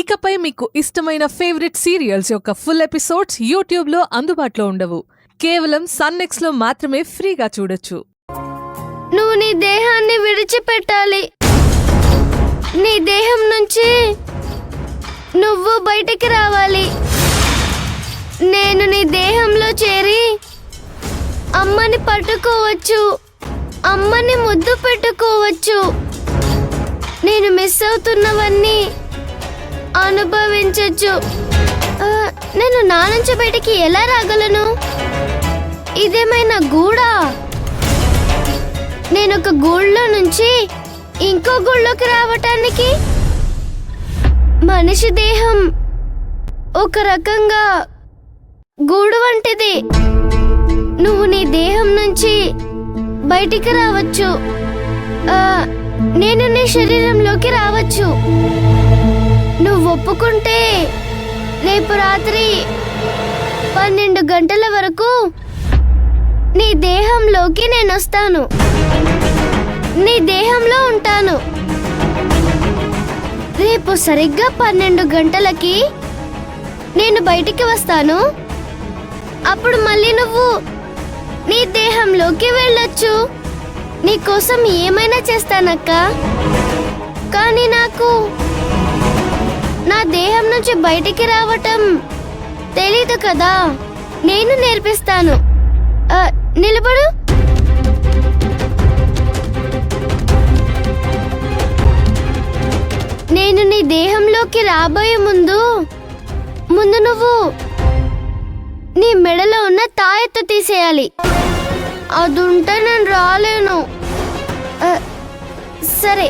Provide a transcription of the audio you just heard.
ఇకపై మీకు ఇష్టమైన ఫేవరెట్ సీరియల్స్ యొక్క ఫుల్ ఎపిసోడ్స్ యూట్యూబ్లో అందుబాటులో ఉండవు. కేవలం సన్నెక్స్లో మాత్రమే ఫ్రీగా చూడొచ్చు. నువ్వు నీ దేహాన్ని విడిచిపెట్టాలి. నీ దేహం నుంచి నువ్వు బయటికి రావాలి. నేను నీ దేహంలో చేరి అమ్మని పట్టుకోవచ్చు, అమ్మని ముద్దు పెట్టుకోవచ్చు. నేను మిస్ అవుతున్నవన్నీ అనుభవించచ్చు. నేను నా నుంచి బయటికి ఎలా రాగలను? ఇదేమైనా గూడా? నేను ఒక గూళ్ళో నుంచి ఇంకో గూళ్ళోకి రావటానికి మనిషి దేహం ఒక రకంగా గూడు వంటిది. నువ్వు నీ దేహం నుంచి బయటికి రావచ్చు, నేను నీ శరీరంలోకి రావచ్చు. నువ్వు ఒప్పుకుంటే రేపు రాత్రి 12 గంటల వరకు నీ దేహంలోకి నేను వస్తాను, నీ దేహంలో ఉంటాను. రేపు సరిగ్గా 12 గంటలకి నేను బయటికి వస్తాను. అప్పుడు మళ్ళీ నువ్వు నీ దేహంలోకి వెళ్ళొచ్చు. నీకోసం ఏమైనా చేస్తానక్క. కానీ నాకు నా దేహం నుంచి బయటికి రావటం తెలీదు కదా. నేను నేర్పిస్తాను. నిలబడు. నేను నీ దేహంలోకి రాబోయే ముందు నువ్వు నీ మెడలో ఉన్న తాయెత్తు తీసేయాలి. అదుంటే నేను రాలేను. సరే.